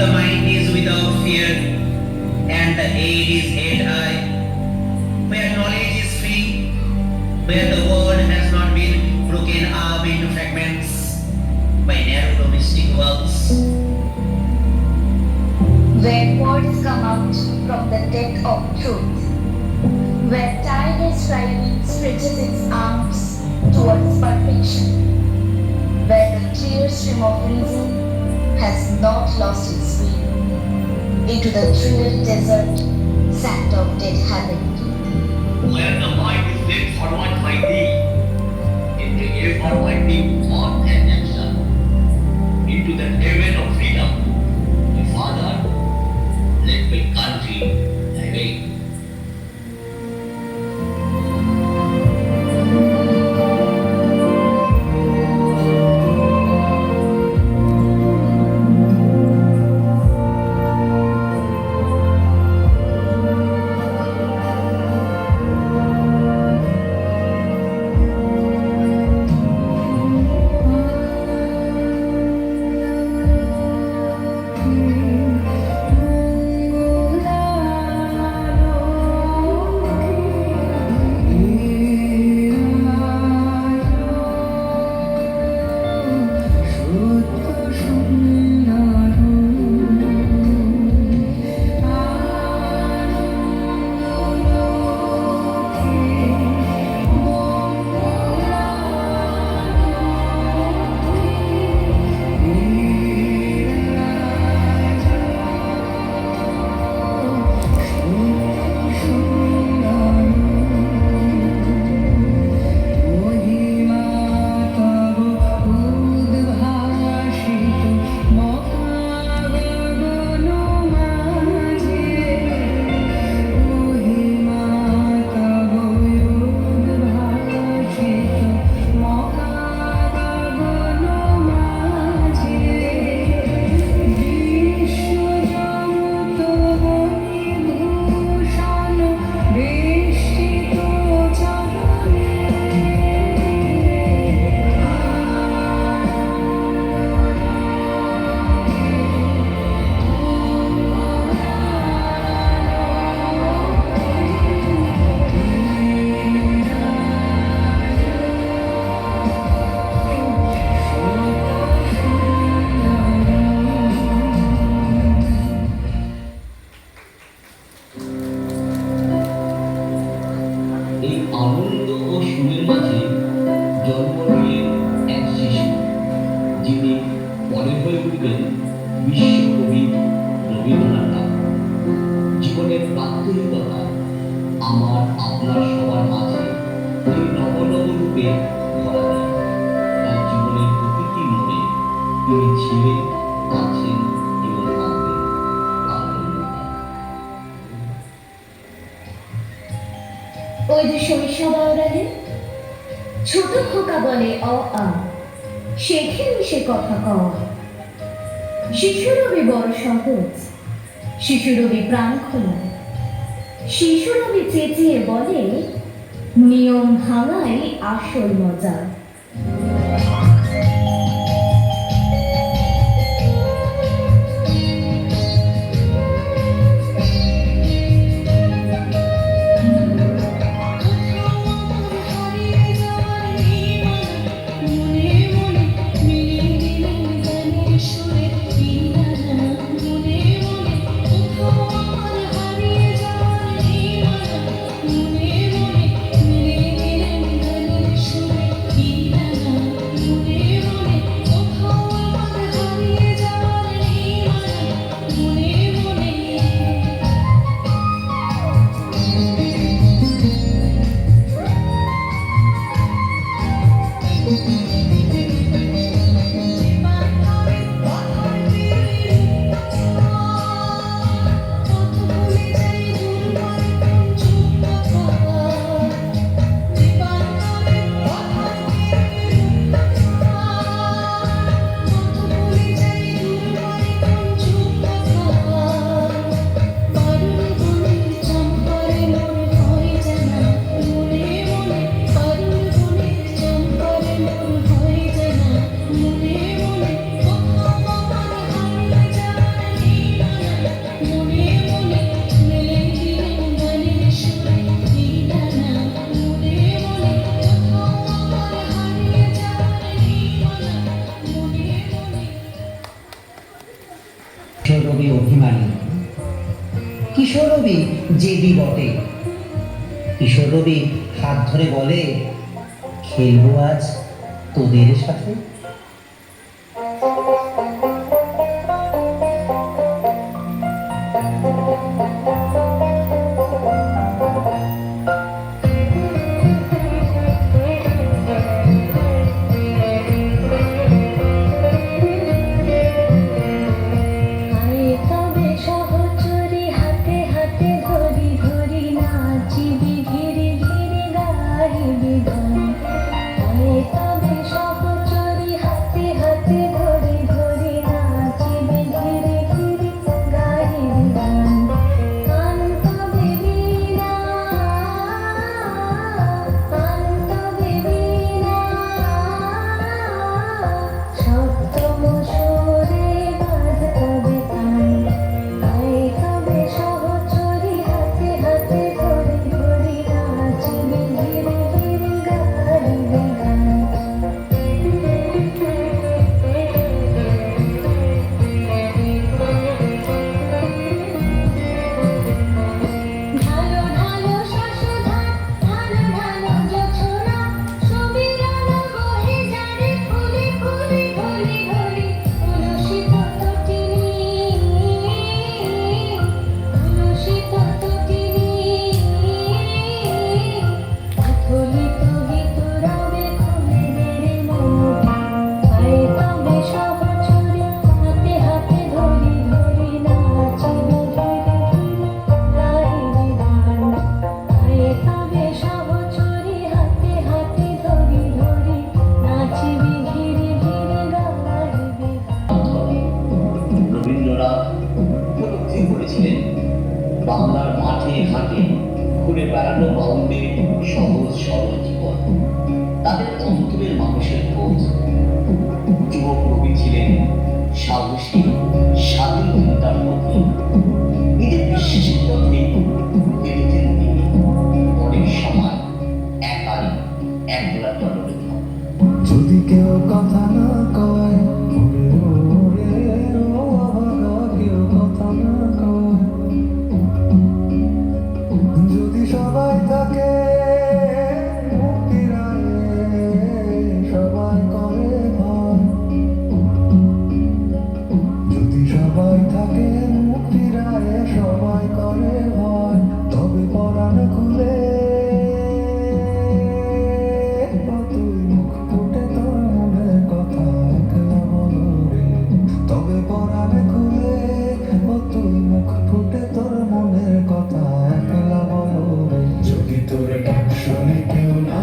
the mind is without fear, and the head is held high, where knowledge is free, where the world has not been broken up into fragments by narrow domestic walls. Where words come out from the depth of truth, where tireless striving stretches its arms towards perfection, where the clear stream of reason has not lost its way into the dreary desert sand of dead habit. Where the mind is led forward by thee, in the effort by deep thought and action, into the heaven of freedom. The Father, let my country thy way. এই আনন্দ ও সুরের মাঝে জন্ম নিলেন এক শিশু, যিনি পরে হয়ে উঠবেন বিশ্বকবি রবীন্দ্রনাথ ঠাকুর। জীবনের প্রাত্যহিকতা আমার আপনার সবার মাঝে এই নব নব রূপে ধরা দেয়। তার জীবনের প্রতিটি মোড়ে তিনি ছিলেন, আছেন এবং থাকবেন আনন্দদাতা। ওই যে শৈশব আওড়ালে ছোট খোকা বলে অ আ, শেখেনি সে কথা কওয়া। শিশুরবি বড় সহজ, শিশুরবি প্রাণ খোলা, শিশুরবি চেঁচিয়ে বলে নিয়ম ভাঙাই আসল মজা। মনে মনে মিলে গেলেন গানের সুরে। রবি অভিমানী, কিশোর রবি জেদি বটে। কিশোর রবি হাত ধরে বলে, খেলবো আজ তোদের সাথে। আয় তবে সহচরী হাতে হাতে ধরি ধরি নাচিবি ঘিরি ঘিরি গাহিবি গান। আয় তবে সহচরী হাতে হাতে ধরি ধরি নাচিবি ঘিরি ঘিরি গাহিবি গান। গান তবে বীণা, গান তবে বীণা, সপ্তম সুরে বাজ তবে তান। আয় তবে সহচরী হাতে হাতে ধরি ধরি নাচিবি ঘিরি ঘিরি গাহিবি গান। ঢালো ঢালো শশধার, ঢালো ঢালো জোছনা, সুবিরাল বহে যারে ফুলে ফুলে ঢলি ঢলি। তুলসী তটিনী, তুলসী তটিনী, উথলিত গীত রবে খুলে দেরে মনটা। আয় তবে সহচরী হাতে হাতে ধরি ধরি নাচিবি ঘিরি ঘিরি গাহিবি গান। আয় তবে সহচরী হাতে হাতে ধরি ধরি নাচিবি ঘিরি ঘিরি গাহিবি গান। রবীন্দ্রনাথ উপলব্ধি করেছিলেন বাংলার মাঠে ঘাটে ঘুরে বেড়ানো বাউন্ডের সহজ সরল জীবন, তাদের অন্তরের মানুষের খোঁজ। যুবক কবি ছিলেন সাহসী, স্বাধীন চিন্তার পথে, নিজের বিশ্বাসের পথে বেরিয়েছেন তিনি। অনেক সময় একাই একলা টলরে থাকেন। যদি কেউ কথা না কয়, ওরে ও অভাগা, কেউ কথা না কয়। যদি সবাই থাকে মুক্তির আয়ে, সবাই করে ভয়। যদি সবাই থাকে মুক্তির আয়ে, সবাই করে ভয়। তবে পরাণ খুলে তুই মুখ ফুটে তোর মনের কথা একলা বলো রে। তবে পরাণ খুলে তুই মুখ ফুটে তোর মনের কথা একলা বলো রে। যদি তোর ডাক শুনে কেউ না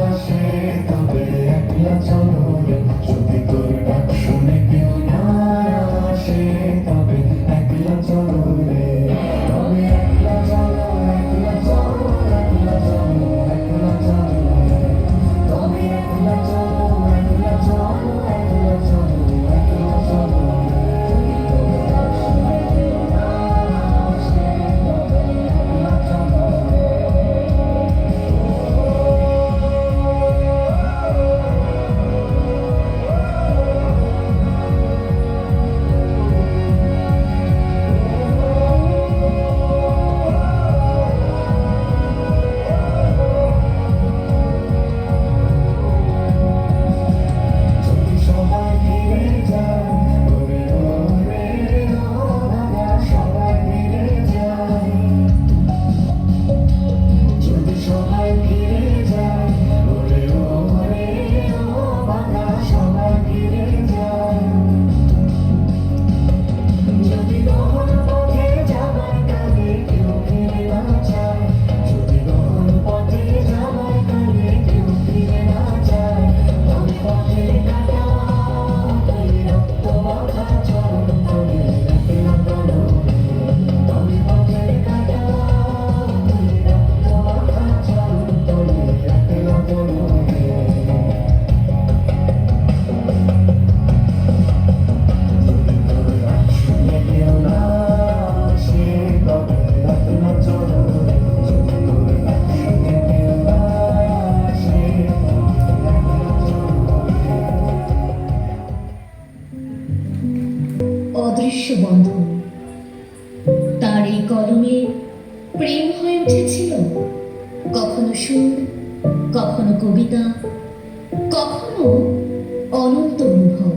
আসে, তবে একলা চলো রে। যদি তোর ডাক শুনে কেউ না আসে, তবে একলা চলো রে। তবে একলা চলো, একলা চলো, একলা চলো, একলা চলো রে। তবে একলা চলো, একলা চলো, একলা চলো, একলা চলো রে। অদৃশ্য বন্ধন। তার এই কলমে প্রেম হয়ে উঠেছিল কখনো সুর, কখনো কবিতা, কখনো অনন্ত অনুভব।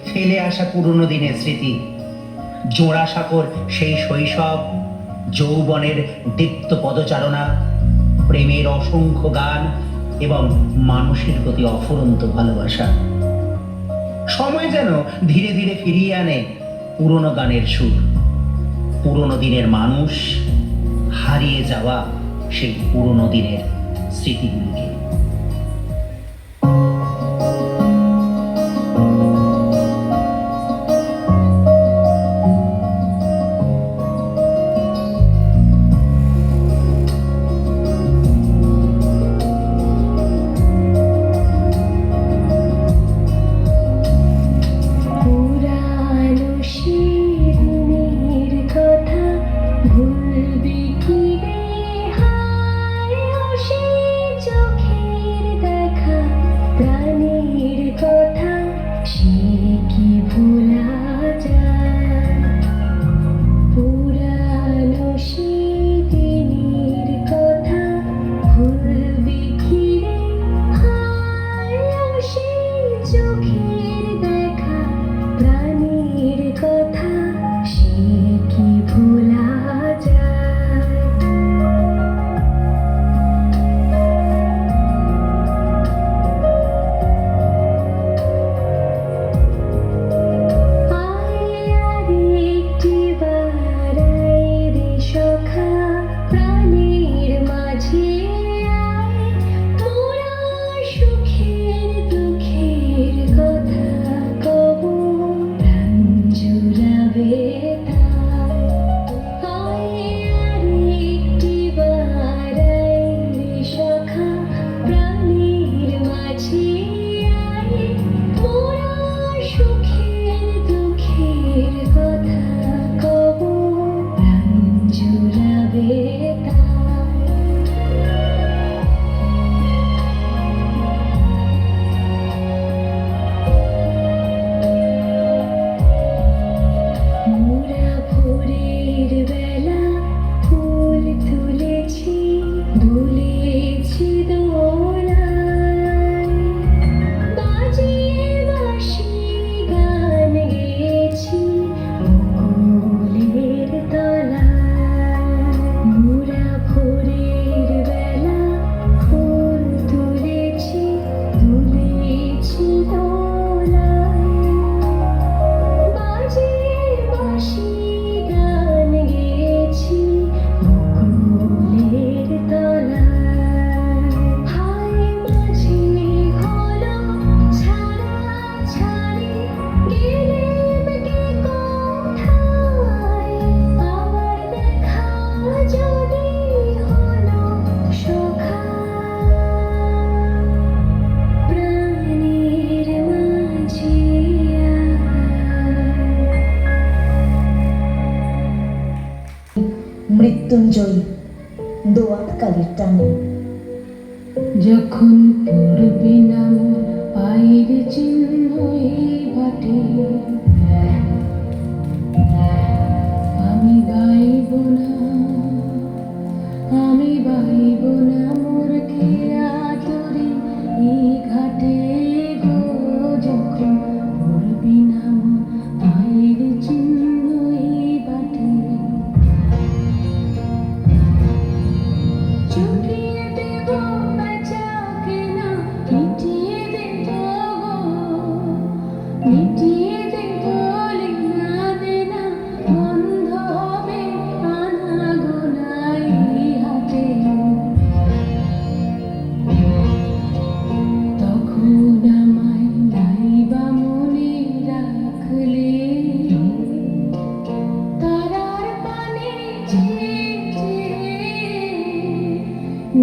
ফেলে আসা পুরনো দিনের স্মৃতি, জোড়াসাঁকোর সেই শৈশব, যৌবনের দীপ্ত পদচারণা, প্রেমের অসংখ্য গান এবং মানুষের প্রতি অফুরন্ত ভালোবাসা। সময় যেন ধীরে ধীরে ফিরিয়ে আনে পুরনো গানের সুর, পুরনো দিনের মানুষ, হারিয়ে যাওয়া সেই পুরনো দিনের স্মৃতিগুলিকে। মৃত্যুঞ্জয়ী দোয়াতকালের টানে। যখন পড়বে না মোর পায়ের চিহ্ন এই বাটে, আমি গাইব না, আমি গাইব না মোর খেয়া তরি এই ঘাটে গো। যখন পড়বে না মোর পায়ের চিহ্ন এই বাটে, চুকিয়ে দেব বেচাকে না, মিটিয়ে দেব গো, মিটিয়ে দেব লেনা দেনা, বন্ধ হবে আনা গোনাই হাতে। তখন আমায় নাইবা মনে রাখলে, তারার পানে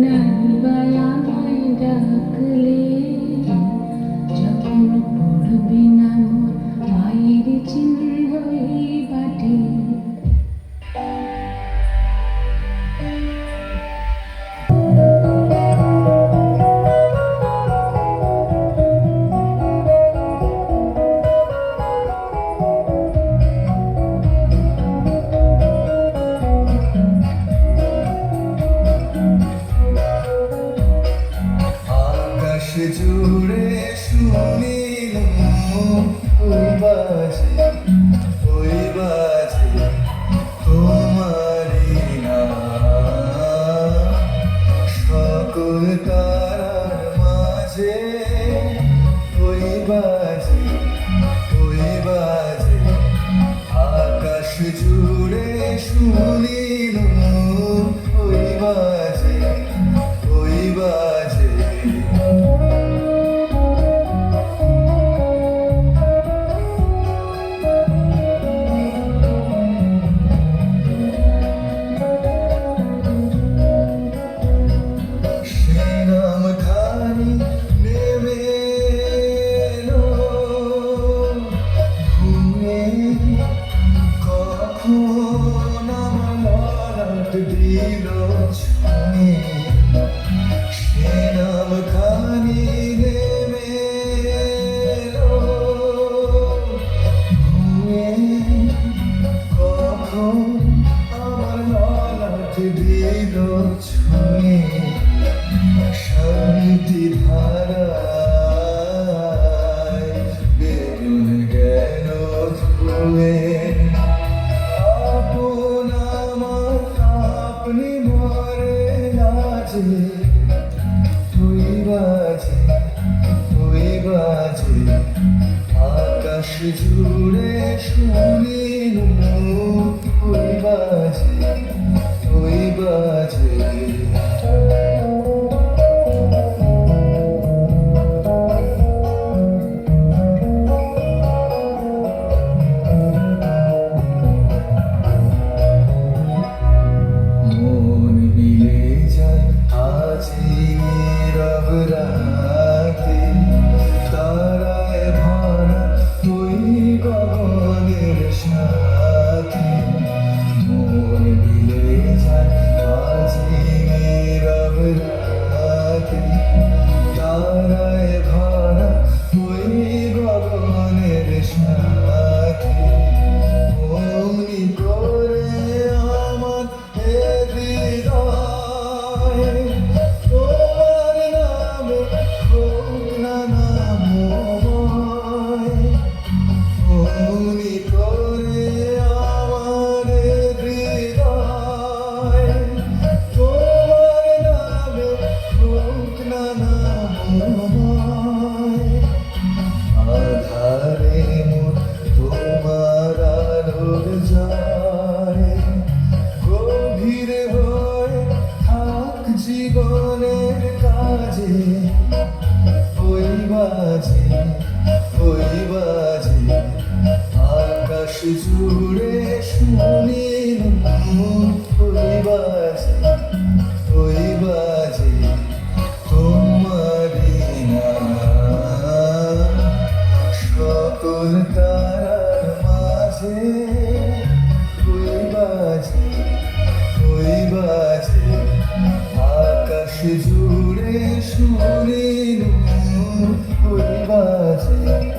নাইবা আমায় ডাকলে। যখন পড়বে না মোর পায়ের চিহ্ন এই বাটে, আকাশ জুড়ে শুনিলাম ওই বাজে তোমারি নাম। সকল তারার মাঝে ওই বাজে আকাশ জুড়ে শুনিলাম ওই বাজে সে নাম খানি নেমে এলো ঘুমে, কখন আমার ললাট দিল ছুঁয়ে। সে নাম খানি নেমে এলো ঘুমে, কখন আমার ললাট দিল ছুঁয়ে। শান্তি ধারায় বেগুন গেল ধুয়ে, আপন আমার আপনি মরে লাজে। ওই বাজে আকাশ জুড়ে শুনিলাম ওই বাজে। মন মিলে যায় আজি নীরব রাতে, তারায় ভরা ওই গগনের সাথে। মন মিলে যায় আজি নীরব রাতে, তারায় ভরা ওই গগনের সাথে। অমনি করে আমার এ হৃদয় তোমার নামে হোক না নামময়। অমনি করে আমার এ হৃদয় তোমার নামে হোক না নামময়। আধারে মোর তোমার আলোর যায়, গভীরে হয়ে থাক জীবনের কাজে। ওই বাজে আকাশ জুড়ে শুনিলাম ওই বাজে তোমারি নাম। সকল তারার মাঝে ওই বাজে সুরে সুরে ওই বাজে